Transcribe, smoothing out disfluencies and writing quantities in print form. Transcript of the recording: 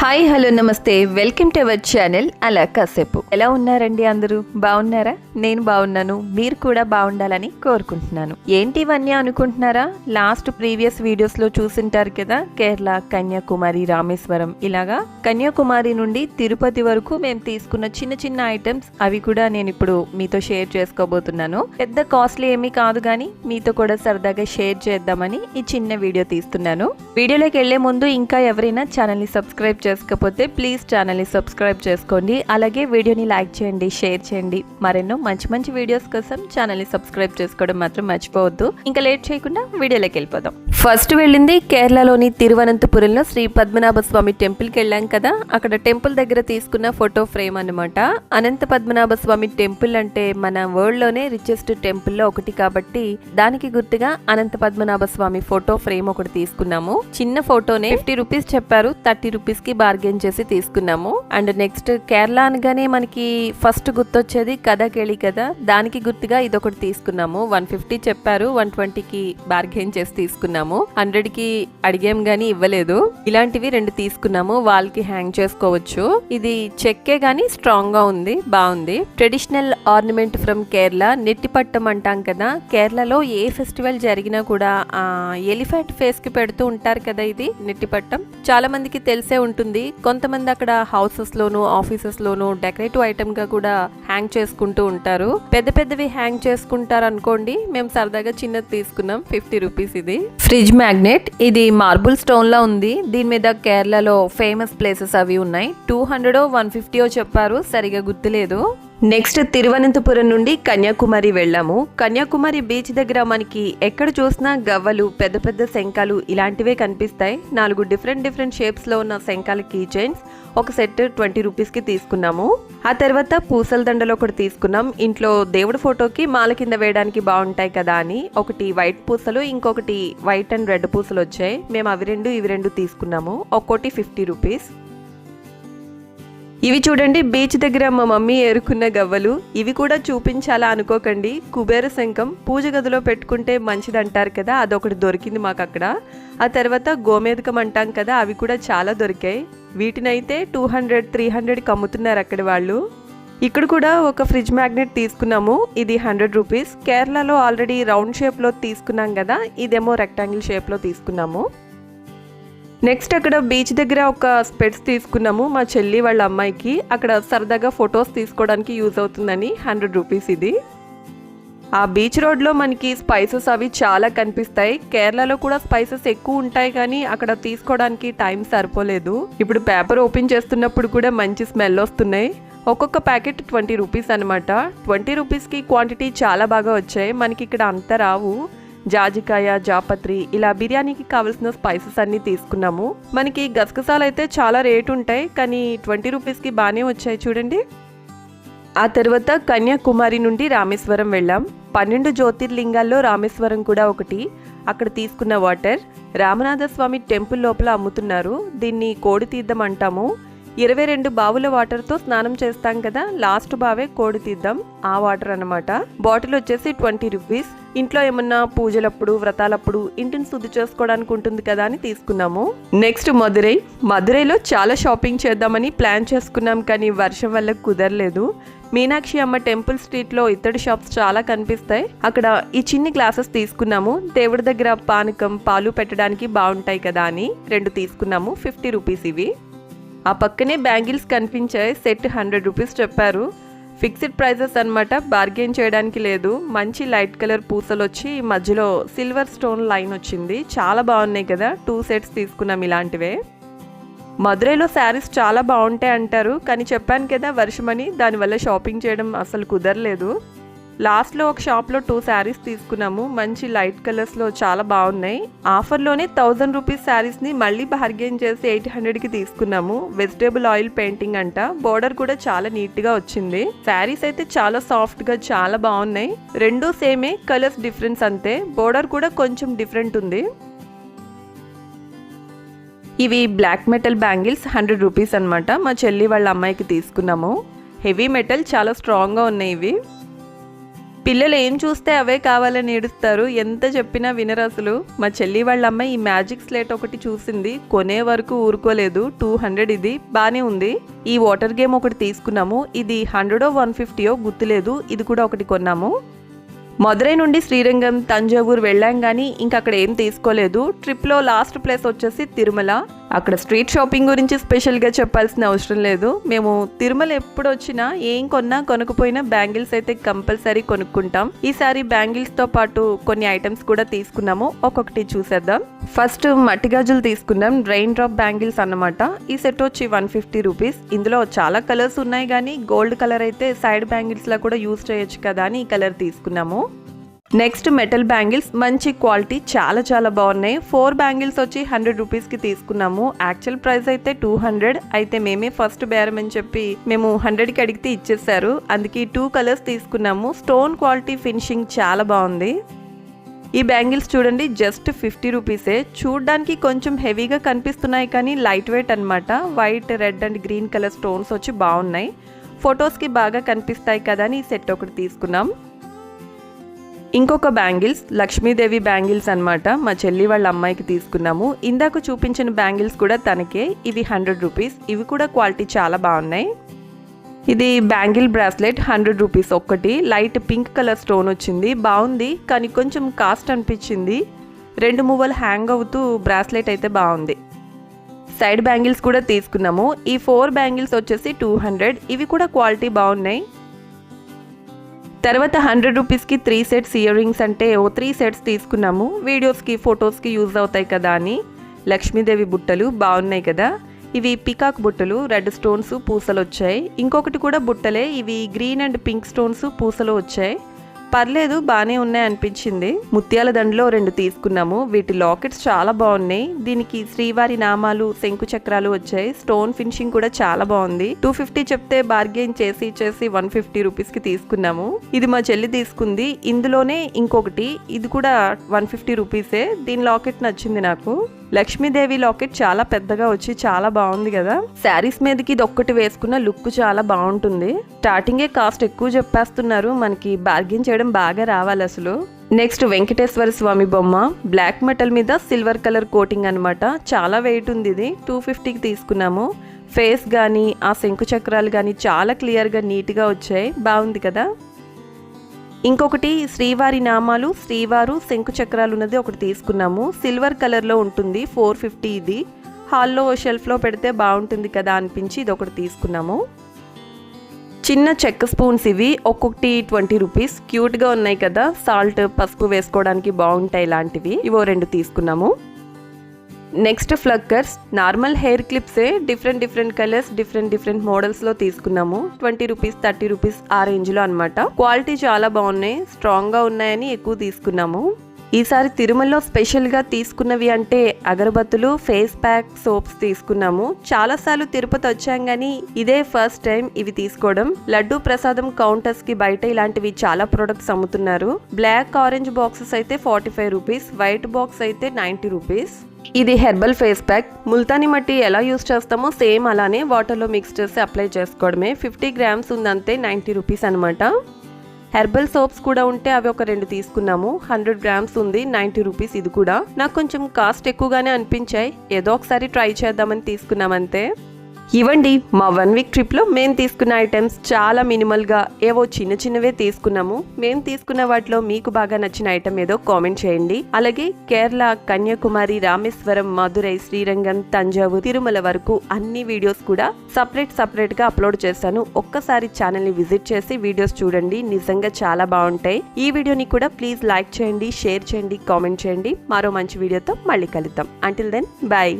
Hi hello నమస్తే, welcome to our channel అలా కాసేపు. ఎలా ఉన్నారండి? అందరూ బాగున్నారా? నేను బాగున్నాను, మీరు కూడా బాగుండాలని కోరుకుంటున్నాను. ఏంటి ఇవన్నీ అనుకుంటున్నారా? లాస్ట్ ప్రీవియస్ వీడియోస్ లో చూసింటారు కదా, కేరళ, కన్యాకుమారి, రామేశ్వరం, ఇలాగా కన్యాకుమారి నుండి తిరుపతి వరకు మేము తీసుకున్న చిన్న చిన్న ఐటమ్స్, అవి కూడా నేను ఇప్పుడు మీతో షేర్ చేసుకోబోతున్నాను. పెద్ద కాస్ట్లీ ఏమీ కాదు కానీ మీతో కూడా సరదాగా షేర్ చేద్దామని ఈ చిన్న వీడియో తీస్తున్నాను. వీడియోలోకి వెళ్లే ముందు ఇంకా ఎవరైనా ఛానల్ ని సబ్స్క్రైబ్ చేసుకోకపోతే ప్లీజ్ ఛానల్ ని సబ్స్క్రైబ్ చేసుకోండి. అలాగే వీడియోని లైక్ చేయండి, షేర్ చేయండి. మరెన్నో మంచి మంచి వీడియోస్ కోసం ఛానల్ ని సబ్స్క్రైబ్ చేసుకోవడం మాత్రం మర్చిపోవద్దు. ఇంకా లేట్ చేయకుండా వీడియోలోకి వెళ్ళిపోదాం. ఫస్ట్ వెళ్ళింది కేరళలోని తిరువనంతపురంలో శ్రీ పద్మనాభ స్వామి టెంపుల్ కి వెళ్ళాం కదా, అక్కడ టెంపుల్ దగ్గర తీసుకున్న ఫోటో ఫ్రేమ్ అన్నమాట. అనంత పద్మనాభ స్వామి టెంపుల్ అంటే మన వరల్డ్ లోనే రిచెస్ట్ టెంపుల్ లో ఒకటి కాబట్టి దానికి గుర్తుగా అనంత పద్మనాభ స్వామి ఫోటో ఫ్రేమ్ ఒకటి తీసుకున్నాము. చిన్న ఫోటోనే 50 రూపీస్ చెప్పారు, 30 రూపీస్ కి బార్గెన్ చేసి తీసుకున్నాము. అండ్ నెక్స్ట్ కేరళ అనగానే మనకి ఫస్ట్ గుర్తొచ్చేది కథకెళి కదా, దానికి గుర్తుగా ఇదొకటి తీసుకున్నాము. 150 చెప్పారు, 120కి బార్గెన్ చేసి తీసుకున్నాము. 100కి అడిగాం గానీ ఇవ్వలేదు. ఇలాంటివి 2 తీసుకున్నాము, వాళ్ళకి హ్యాంగ్ చేసుకోవచ్చు. ఇది చెక్కే గానీ స్ట్రాంగ్ గా ఉంది, బాగుంది. ట్రెడిషనల్ ఆర్నమెంట్ ఫ్రమ్ కేరళ, నెట్టిపట్టం అంటాం కదా. కేరళలో ఏ ఫెస్టివల్ జరిగినా కూడా ఎలిఫెంట్ ఫేస్ కి పెడుతూ ఉంటారు కదా, ఇది నెట్టిపట్టం. చాలా మందికి తెలిసే ఉంటుంది. కొంతమంది అక్కడ హౌసెస్ లోను, ఆఫీసెస్ లోను డెకరేటివ్ ఐటమ్ గా కూడా హ్యాంగ్ చేసుకుంటూ ఉంటారు. పెద్ద పెద్దవి హ్యాంగ్ చేసుకుంటారు అనుకోండి, మేము సరదాగా చిన్నది తీసుకున్నాం. 50 రూపీస్. ఇది ఫ్రిడ్జ్ మ్యాగ్నెట్. ఇది మార్బుల్ స్టోన్ లా ఉంది. దీని మీద కేరళలో ఫేమస్ ప్లేసెస్ అవి ఉన్నాయి. 200 150 చెప్పారు, సరిగా గుర్తులేదు. నెక్స్ట్ తిరువనంతపురం నుండి కన్యాకుమారి వెళ్ళాము. కన్యాకుమారి బీచ్ దగ్గర మనకి ఎక్కడ చూసినా గవ్వలు, పెద్ద పెద్ద శంఖాలు ఇలాంటివే కనిపిస్తాయి. 4 డిఫరెంట్ షేప్స్ లో ఉన్న శంఖాల కీ చైన్స్ ఒక సెట్ 20 రూపీస్ కి తీసుకున్నాము. ఆ తర్వాత పూసల దండలు ఒకటి తీసుకున్నాం. ఇంట్లో దేవుడి ఫోటోకి మాల కింద వేయడానికి బాగుంటాయి కదా అని ఒకటి వైట్ పూసలు, ఇంకొకటి వైట్ అండ్ రెడ్ పూసలు వచ్చాయి. మేము ఇవి రెండు తీసుకున్నాము. ఒక్కోటి 50 రూపీస్. ఇవి చూడండి, బీచ్ దగ్గర మా మమ్మీ ఏరుకున్న గవ్వలు. ఇవి కూడా చూపించాలా అనుకోకండి, కుబేర శంఖం పూజ గదిలో పెట్టుకుంటే మంచిది అంటారు కదా, అదొకటి దొరికింది మాకు అక్కడ. ఆ తర్వాత గోమేదకం అంటాం కదా, అవి కూడా చాలా దొరికాయి. వీటినైతే 200 300కి అమ్ముతున్నారు అక్కడ వాళ్ళు. ఇక్కడ కూడా ఒక ఫ్రిడ్జ్ మ్యాగ్నెట్ తీసుకున్నాము. ఇది 100 రూపీస్. కేరళలో ఆల్రెడీ రౌండ్ షేప్లో తీసుకున్నాం కదా, ఇదేమో రెక్టాంగిల్ షేప్లో తీసుకున్నాము. నెక్స్ట్ అక్కడ బీచ్ దగ్గర ఒక స్పెట్స్ తీసుకున్నాము మా చెల్లి వాళ్ళ అమ్మాయికి. అక్కడ సరదాగా ఫొటోస్ తీసుకోవడానికి యూజ్ అవుతుందని 100 రూపీస్ ఇది. ఆ బీచ్ రోడ్లో మనకి స్పైసెస్ అవి చాలా కనిపిస్తాయి. కేరళలో కూడా స్పైసెస్ ఎక్కువ ఉంటాయి కానీ అక్కడ తీసుకోవడానికి టైం సరిపోలేదు. ఇప్పుడు పేపర్ ఓపెన్ చేస్తున్నప్పుడు కూడా మంచి స్మెల్ వస్తున్నాయి. ఒక్కొక్క ప్యాకెట్ 20 రూపీస్ అనమాట. 20 రూపీస్కి క్వాంటిటీ చాలా బాగా వచ్చాయి. మనకి ఇక్కడ అంత రావు. జాజికాయ, జాపత్రి, ఇలా బిర్యానీకి కావాల్సిన స్పైసెస్ అన్ని తీసుకున్నాము. మనకి గసగసాలు అయితే చాలా రేటు ఉంటాయి కానీ 20 రూపీస్కి బాగానే వచ్చాయి చూడండి. ఆ తర్వాత కన్యాకుమారి నుండి రామేశ్వరం వెళ్ళాం. 12 జ్యోతిర్లింగాల్లో రామేశ్వరం కూడా ఒకటి. అక్కడ తీసుకున్న వాటర్ రామనాథ స్వామి టెంపుల్ లోపల అమ్ముతున్నారు. దీన్ని కోడి తీర్థం అంటాము. 22 బావుల వాటర్తో స్నానం చేస్తాం కదా, లాస్ట్ బావే కోడి తీద్దాం, ఆ వాటర్ అన్నమాట. బాటిల్ వచ్చేసి 20 రూపీస్. ఇంట్లో ఏమన్నా పూజలప్పుడు, వ్రతాలప్పుడు ఇంటిని శుద్ధి చేసుకోవడానికి ఉంటుంది కదా అని తీసుకున్నాము. నెక్స్ట్ మదురైలో చాలా షాపింగ్ చేద్దామని ప్లాన్ చేసుకున్నాం కానీ వర్షం వల్ల కుదరలేదు. మీనాక్షి అమ్మ టెంపుల్ స్ట్రీట్ లో ఇత్తడి షాప్స్ చాలా కనిపిస్తాయి. అక్కడ ఈ చిన్ని గ్లాసెస్ తీసుకున్నాము. దేవుడి దగ్గర పానకం, పాలు పెట్టడానికి బాగుంటాయి కదా అని 2 తీసుకున్నాము. 50 రూపీస్ ఇవి. ఆ పక్కనే బ్యాంగిల్స్ కనిపించాయి. సెట్ 100 రూపీస్ చెప్పారు. ఫిక్స్డ్ ప్రైజెస్ అన్నమాట, బార్గెన్ చేయడానికి లేదు. మంచి లైట్ కలర్ పూసలు వచ్చి మధ్యలో సిల్వర్ స్టోన్ లైన్ వచ్చింది. చాలా బాగున్నాయి కదా, 2 సెట్స్ తీసుకున్నాం ఇలాంటివే. మదురైలో శారీస్ చాలా బాగుంటాయి అంటారు కానీ చెప్పాను కదా వర్షమని, దానివల్ల షాపింగ్ చేయడం అసలు కుదరలేదు. లాస్ట్లో ఒక షాప్లో 2 శారీస్ తీసుకున్నాము. మంచి లైట్ కలర్స్లో చాలా బాగున్నాయి. ఆఫర్లోనే 1000 రూపీస్ శారీస్ని మళ్ళీ బార్గెన్ చేసి 800కి తీసుకున్నాము. వెజిటేబుల్ ఆయిల్ పెయింటింగ్ అంట. బోర్డర్ కూడా చాలా నీట్గా వచ్చింది. శారీస్ అయితే చాలా సాఫ్ట్గా చాలా బాగున్నాయి. 2 సేమే, కలర్స్ డిఫరెన్స్ అంతే. బోర్డర్ కూడా కొంచెం డిఫరెంట్ ఉంది. ఇవి బ్లాక్ మెటల్ బ్యాంగిల్స్ 100 రూపీస్ అనమాట. మా చెల్లి వాళ్ళ అమ్మాయికి తీసుకున్నాము. హెవీ మెటల్, చాలా స్ట్రాంగ్గా ఉన్నాయి ఇవి. పిల్లలు ఏం చూస్తే అవే కావాలని ఏడుస్తారు, ఎంత చెప్పినా వినరు అసలు. మా చెల్లి వాళ్ళ అమ్మాయి ఈ మ్యాజిక్ స్లేట్ ఒకటి చూసింది, కొనే వరకు ఊరుకోలేదు. 200 ఇది, బానే ఉంది. ఈ వాటర్ గేమ్ ఒకటి తీసుకున్నాము, ఇది 100 150 గుర్తులేదు, ఇది కూడా ఒకటి కొన్నాము. మదురై నుండి శ్రీరంగం, తంజావూరు వెళ్ళాం కానీ ఇంకా అక్కడ ఏం తీసుకోలేదు. ట్రిప్లో లాస్ట్ ప్లేస్ వచ్చేసి తిరుమల. అక్కడ స్ట్రీట్ షాపింగ్ గురించి స్పెషల్గా చెప్పాల్సిన అవసరం లేదు. మేము తిరుమల ఎప్పుడు వచ్చినా ఏం కొన్నా కొనకపోయినా బ్యాంగిల్స్ అయితే కంపల్సరీ కొనుక్కుంటాం. ఈసారి బ్యాంగిల్స్తో పాటు కొన్ని ఐటమ్స్ కూడా తీసుకున్నాము, ఒక్కొక్కటి చూసేద్దాం. ఫస్ట్ మట్టి గాజులు తీసుకున్నాం, రెయిన్ డ్రాప్ బ్యాంగిల్స్ అన్నమాట. ఈ సెట్ వచ్చి 150 రూపీస్. ఇందులో చాలా కలర్స్ ఉన్నాయి కానీ గోల్డ్ కలర్ అయితే సైడ్ బ్యాంగిల్స్లా కూడా యూజ్ చేయొచ్చు కదా అని ఈ కలర్ తీసుకున్నాము. నెక్స్ట్ మెటల్ బ్యాంగిల్స్, మంచి క్వాలిటీ, చాలా బాగున్నాయి. 4 బ్యాంగిల్స్ వచ్చి 100 రూపీస్కి తీసుకున్నాము. యాక్చువల్ ప్రైస్ అయితే 200, అయితే మేమే ఫస్ట్ బేరం అని చెప్పి మేము 100కి అడిగితే ఇచ్చేసారు. అందుకే 2 కలర్స్ తీసుకున్నాము. స్టోన్ క్వాలిటీ, ఫినిషింగ్ చాలా బాగుంది. ఈ బ్యాంగిల్స్ చూడండి, జస్ట్ 50 రూపీసే. చూడడానికి కొంచెం హెవీగా కనిపిస్తున్నాయి కానీ లైట్ వెయిట్ అనమాట. White, red and green colour stones వచ్చి బాగున్నాయి. ఫొటోస్కి బాగా కనిపిస్తాయి కదా అని ఈ సెట్ ఒకటి తీసుకున్నాం. ఇంకొక బ్యాంగిల్స్ లక్ష్మీదేవి బ్యాంగిల్స్ అన్నమాట, మా చెల్లి వాళ్ళ అమ్మాయికి తీసుకున్నాము. ఇందాక చూపించిన బ్యాంగిల్స్ కూడా తనకే. ఇవి 100 రూపీస్. ఇవి కూడా క్వాలిటీ చాలా బాగున్నాయి. ఇది బ్యాంగిల్ బ్రాస్లెట్ 100 రూపీస్ ఒక్కటి. లైట్ పింక్ కలర్ స్టోన్ వచ్చింది, బాగుంది కానీ కొంచెం కాస్ట్ అనిపించింది. 2 మువ్వలు హ్యాంగ్ అవుతూ బ్రాస్లెట్ అయితే బాగుంది. సైడ్ బ్యాంగిల్స్ కూడా తీసుకున్నాము. ఈ 4 బ్యాంగిల్స్ వచ్చేసి 200. ఇవి కూడా క్వాలిటీ బాగున్నాయి. తర్వాత 100 రూపీస్కి 3 సెట్స్ ఇయర్ రింగ్స్ అంటే 3 సెట్స్ తీసుకున్నాము. వీడియోస్కి, ఫొటోస్కి యూజ్ అవుతాయి కదా అని. లక్ష్మీదేవి బుట్టలు బాగున్నాయి కదా. ఇవి పికాక్ బుట్టలు, రెడ్ స్టోన్స్ పూసలు వచ్చాయి. ఇంకొకటి కూడా బుట్టలే, ఇవి గ్రీన్ అండ్ పింక్ స్టోన్స్ పూసలు వచ్చాయి. పర్లేదు, బాగానే ఉన్నాయి అనిపించింది. ముత్యాల దండలో 2 తీసుకున్నాము. వీటి లాకెట్స్ చాలా బాగున్నాయి. దీనికి శ్రీవారి నామాలు, శంకు చక్రాలు వచ్చాయి. స్టోన్ ఫినిషింగ్ కూడా చాలా బాగుంది. 250 చెప్తే బార్గెన్ చేసి 150 రూపీస్కి తీసుకున్నాము. ఇది మా చెల్లి తీసుకుంది. ఇందులోనే ఇంకొకటి, ఇది కూడా 150 రూపీసే. దీని లాకెట్ నచ్చింది నాకు. లక్ష్మీదేవి లాకెట్ చాలా పెద్దగా వచ్చి చాలా బాగుంది కదా. శారీస్ మీదకి ఇది ఒక్కటి వేసుకున్న లుక్ చాలా బాగుంటుంది. స్టార్టింగే కాస్ట్ ఎక్కువ చెప్పేస్తున్నారు, మనకి బార్గెన్ చేయడం బాగా రావాలి అసలు. నెక్స్ట్ వెంకటేశ్వర స్వామి బొమ్మ, బ్లాక్ మెటల్ మీద సిల్వర్ కలర్ కోటింగ్ అనమాట. చాలా వెయిట్ ఉంది. ఇది 250కి తీసుకున్నాము. ఫేస్ కానీ ఆ శంకు చక్రాలు కానీ చాలా క్లియర్గా నీట్గా వచ్చాయి, బాగుంది కదా. ఇంకొకటి శ్రీవారి నామాలు, శ్రీవారు శంకు చక్రాలు ఉన్నది ఒకటి తీసుకున్నాము. సిల్వర్ కలర్లో ఉంటుంది, 450 ఇది. హాల్లో షెల్ఫ్లో పెడితే బాగుంటుంది కదా అనిపించి ఇది ఒకటి తీసుకున్నాము. చిన్న చెక్క స్పూన్స్, ఇవి ఒక్కొక్కటి 20 రూపీస్. క్యూట్గా ఉన్నాయి కదా, సాల్ట్, పసుపు వేసుకోవడానికి బాగుంటాయి ఇలాంటివి. ఇవో 2 తీసుకున్నాము. నెక్స్ట్ ఫ్లక్కర్స్, నార్మల్ హెయిర్ క్లిప్సే, డిఫరెంట్ కలర్స్, డిఫరెంట్ మోడల్స్లో తీసుకున్నాము. 20 రూపీస్, 30 రూపీస్ ఆ రేంజ్లో అనమాట. క్వాలిటీ చాలా బాగున్నాయి, స్ట్రాంగ్గా ఉన్నాయని ఎక్కువ తీసుకున్నాము. ఈసారి తిరుమలలో స్పెషల్గా తీసుకున్నవి అంటే అగరబత్తులు, ఫేస్ ప్యాక్, సోప్స్ తీసుకున్నాము. చాలాసార్లు తిరుపతి వచ్చాం కానీ ఇదే ఫస్ట్ టైం ఇవి తీసుకోవడం. లడ్డు ప్రసాదం కౌంటర్స్కి బయట ఇలాంటివి చాలా ప్రొడక్ట్స్ అమ్ముతున్నారు. బ్లాక్, ఆరెంజ్ బాక్సెస్ అయితే 45 రూపీస్, వైట్ బాక్స్ అయితే 90 రూపీస్. ఇది హెర్బల్ ఫేస్ ప్యాక్. ముల్తాని మట్టి ఎలా యూస్ చేస్తామో సేమ్ అలానే వాటర్లో మిక్స్ చేసి అప్లై చేసుకోవడమే. 50 గ్రామ్స్ ఉందంతే, 90 రూపీస్ అనమాట. హెర్బల్ సోప్స్ కూడా ఉంటే అవి ఒక 2 తీసుకున్నాము. 100 గ్రామ్స్ ఉంది, 90 రూపీస్. ఇది కూడా నాకు కొంచెం కాస్ట్ ఎక్కువగానే అనిపించాయి, ఏదో ఒకసారి ట్రై చేద్దామని తీసుకున్నామంతే. ఇవ్వండి మా 1 వీక్ ట్రిప్లో మేము తీసుకున్న ఐటమ్స్. చాలా మినిమల్గా ఏవో చిన్నవే తీసుకున్నాము. మేము తీసుకున్న వాటిలో మీకు బాగా నచ్చిన ఐటమ్ ఏదో కామెంట్ చేయండి. అలాగే కేరళ, కన్యాకుమారి, రామేశ్వరం, మదురై, శ్రీరంగం, తంజావూరు, తిరుమల వరకు అన్ని వీడియోస్ కూడా సపరేట్గా అప్లోడ్ చేశాను. ఒక్కసారి ఛానల్ని విజిట్ చేసి వీడియోస్ చూడండి, నిజంగా చాలా బాగుంటాయి. ఈ వీడియోని కూడా ప్లీజ్ లైక్ చేయండి, షేర్ చేయండి, కామెంట్ చేయండి. మరో మంచి వీడియోతో మళ్ళీ కలుద్దాం. Until then, bye.